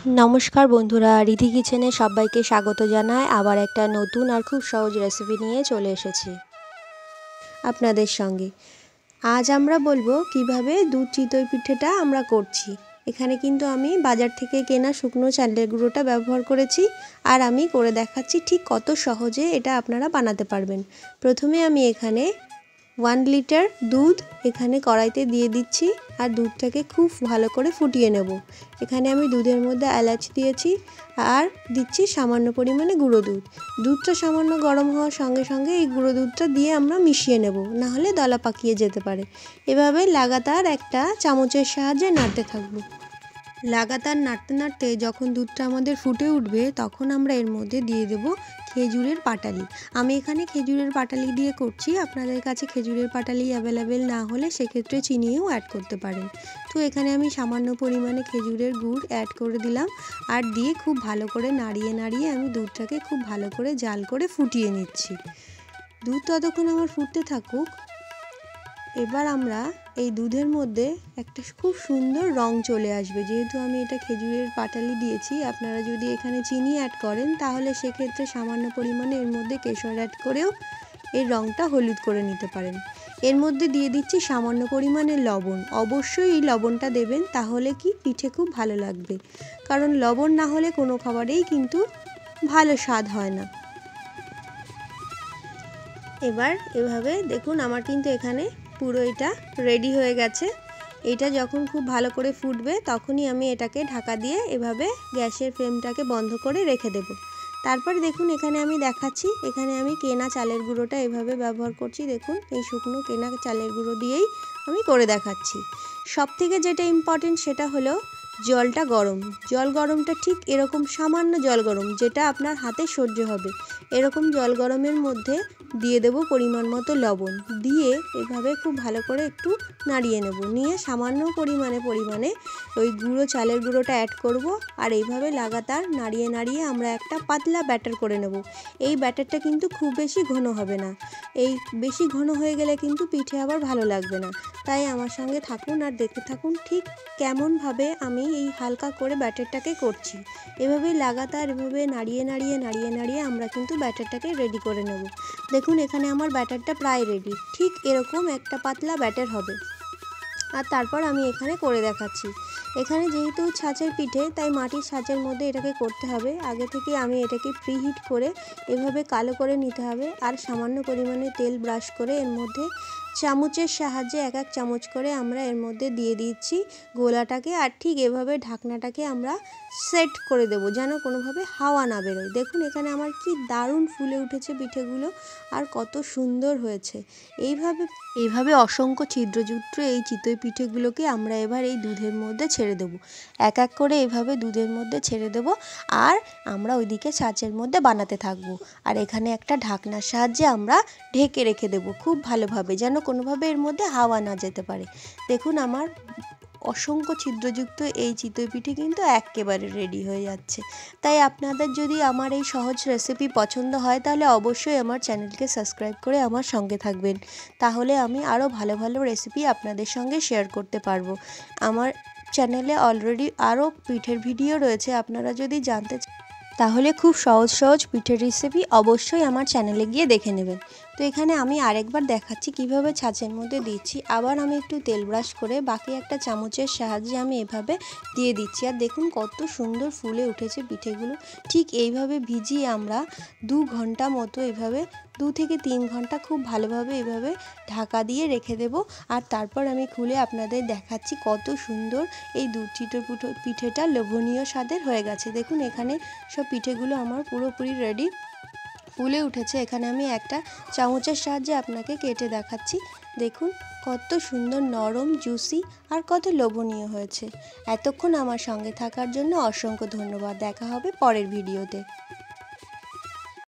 नमस्कार बंधुरा रिधि किचेने सबाइके स्वागत जानाई आबार एकटा नतून और खूब सहज रेसिपि निये चले एसेछि आपनादेर संगे। आज आमरा बोलबो किभाबे दूध चितई पिठेटा आमरा करछि। एखाने किन्तु आमी बाजार थेके केना शुकनो चालेर गुঁড়োटा व्यवहार करेछि और आमी करे देखाच्छि ठीक कत सहजे एटा आपनारा बानाते पारबेन। प्रथमे आमी एखाने 1 लिटार दूध एखाने कड़ाईते दिए दिচ্ছি और दूधटाके खूब भालो करे फुटिए नेब। एखाने आमी दूधेर मध्य एलाच दिएछि और दिচ্ছি सामान्य परिमाणे गुঁড়ो दूध। दूधटा सामान्य गरम हওয়ার संगे संगे এই गुঁড়ো दूधटा दिए आमरा मिशिए नेब, ना होले दला पाकिয়ে যেতে পারে। এভাবে লাগাতার একটা চামচের সাহায্যে নাড়তে থাকবো। লাগাতার নাড়তে নাড়তে যখন দুধটা আমাদের ফুটে উঠবে তখন আমরা এর মধ্যে দিয়ে দেব খেজুরের পাটালি। আমি এখানে খেজুরের পাটালি দিয়ে করছি, আপনাদের কাছে খেজুরের পাটালি অ্যাভেলেবেল না হলে সেক্ষেত্রে চিনিও অ্যাড করতে পারেন। তো এখানে আমি সামান্য পরিমাণে খেজুরের গুড় অ্যাড করে দিলাম আর দিয়ে খুব ভালো করে নাড়িয়ে নাড়িয়ে আমি দুধটাকে খুব ভালো করে জাল করে ফুটিয়ে নিচ্ছি। দুধ ততক্ষণ আমার ফুটতে থাকুক। এবার আমরা এই দুধের মধ্যে একটা খুব সুন্দর রং চলে আসবে। যেহেতু আমি এটা খেজুরের পাটালি দিয়েছি, আপনারা যদি এখানে চিনি অ্যাড করেন তাহলে সেক্ষেত্রে সামান্য পরিমাণে এর মধ্যে কেশর অ্যাড করেও এর রংটা হলুদ করে নিতে পারেন। এর মধ্যে দিয়ে দিচ্ছি সামান্য পরিমাণে লবণ। অবশ্যই এই লবণটা দেবেন, তাহলে কি পিঠে খুব ভালো লাগবে, কারণ লবণ না হলে কোনো খাবারেই কিন্তু ভালো স্বাদ হয় না। এবার এভাবে দেখুন আমার কিন্তু এখানে পুরো এটা রেডি হয়ে গেছে। এটা যখন খুব ভালো করে ফুটবে তখনই আমি এটাকে ঢাকা দিয়ে এভাবে গ্যাসের ফ্লেমটাকে বন্ধ করে রেখে দেব। তারপর দেখুন এখানে আমি দেখাচ্ছি, এখানে আমি কেনা চালের গুঁড়োটা এভাবে ব্যবহার করছি। দেখুন এই শুকনো কেনা চালের গুঁড়ো দিয়েই আমি করে দেখাচ্ছি। সবথেকে যেটা ইম্পর্টেন্ট সেটা হলো জলটা গরম। জল গরমটা ঠিক এরকম সামান্য জল গরম, যেটা আপনার হাতে সহ্য হবে, এরকম জল গরমের মধ্যে দিয়ে দেব পরিমাণ মতো লবণ, দিয়ে এভাবে খুব ভালো করে একটু নাড়িয়ে নেব। নিয়ে সামান্য পরিমাণে ওই গুঁড়ো চালের গুঁড়োটা অ্যাড করব আর এইভাবে লাগাতার নাড়িয়ে নাড়িয়ে আমরা একটা পাতলা ব্যাটার করে নেব। এই ব্যাটারটা কিন্তু খুব বেশি ঘন হবে না, এই বেশি ঘন হয়ে গেলে কিন্তু পিঠে আবার ভালো লাগবে না। তাই আমার সঙ্গে থাকুন আর দেখতে থাকুন ঠিক কেমনভাবে আমি এই হালকা করে ব্যাটারটাকে করছি। এভাবে লাগাতার এভাবে নাড়িয়ে নাড়িয়ে নাড়িয়ে নাড়িয়ে আমরা কিন্তু ব্যাটারটাকে রেডি করে নেব। দেখুন এখানে আমার ব্যাটারটা প্রায় রেডি, ঠিক এরকম একটা পাতলা ব্যাটার হবে। আর তারপর আমি এখানে করে দেখাচ্ছি। এখানে যেহেতু ছাঁচের পিঠে তাই মাটির ছাঁচের মধ্যে এটাকে করতে হবে। আগে থেকে আমি এটাকে প্রিহিট করে এভাবে কালো করে নিতে হবে আর সামান্য পরিমাণে তেল ব্রাশ করে এর মধ্যে চামচের সাহায্যে এক এক চামচ করে আমরা এর মধ্যে দিয়ে দিচ্ছি গোলাটাকে। আর ঠিক এভাবে ঢাকনাটাকে আমরা সেট করে দেব যেন কোনোভাবে হাওয়া না বেরোয়। দেখুন এখানে আমার কি দারুণ ফুলে উঠেছে পিঠেগুলো আর কত সুন্দর হয়েছে। এইভাবে অসংখ্য ছিদ্রযুক্ত এই চিতই পিঠেগুলোকে আমরা এবার এই দুধের মধ্যে ছেড়ে দেব। এক এক করে এইভাবে দুধের মধ্যে ছেড়ে দেব আর আমরা ওইদিকে ছাঁচের মধ্যে বানাতে থাকবো। আর এখানে একটা ঢাকনার সাহায্যে আমরা ঢেকে রেখে দেব খুব ভালোভাবে, যেন কোনোভাবে এর মধ্যে হাওয়া না যেতে পারে। দেখুন আমার অসংখ্য ছিদ্রযুক্ত এই চিতই পিঠে কিন্তু একেবারে রেডি হয়ে যাচ্ছে। তাই আপনাদের যদি আমার এই সহজ রেসিপি পছন্দ হয় তাহলে অবশ্যই আমার চ্যানেলকে সাবস্ক্রাইব করে আমার সঙ্গে থাকবেন, তাহলে আমি আরও ভালো ভালো রেসিপি আপনাদের সঙ্গে শেয়ার করতে পারবো। আমার চ্যানেলে অলরেডি আরও পিঠের ভিডিও রয়েছে, আপনারা যদি জানতে চান তাহলে খুব সহজ পিঠের রেসিপি অবশ্যই আমার চ্যানেলে গিয়ে দেখে নেবেন। তো এখানে আমি আরেকবার দেখাচ্ছি কিভাবে ছাঁচের মধ্যে দিচ্ছি। আবার আমি একটু তেল ব্রাশ করে বাকি একটা চামচের সাহায্যে আমি এভাবে দিয়ে দিচ্ছি। আর দেখুন কত সুন্দর ফুলে উঠেছে পিঠেগুলো। ঠিক এইভাবে ভিজিয়ে আমরা 2 ঘন্টা মতো এভাবে 2 থেকে 3 ঘন্টা খুব ভালোভাবে এভাবে ঢাকা দিয়ে রেখে দেব। আর তারপর আমি খুলে আপনাদের দেখাচ্ছি কত সুন্দর এই দুধ চিতই পিঠেটা লোভনীয় স্বাদের হয়ে গেছে। দেখুন এখানে সব পিঠেগুলো আমার পুরোপুরি রেডি, ফুলে উঠেছে। এখানে আমি একটা চামচের সাহায্যে আপনাকে কেটে দেখাচ্ছি। দেখুন কত সুন্দর নরম জুসি আর কত লোভনীয় হয়েছে। এতক্ষণ আমার সঙ্গে থাকার জন্য অসংখ্য ধন্যবাদ। দেখা হবে পরের ভিডিওতে।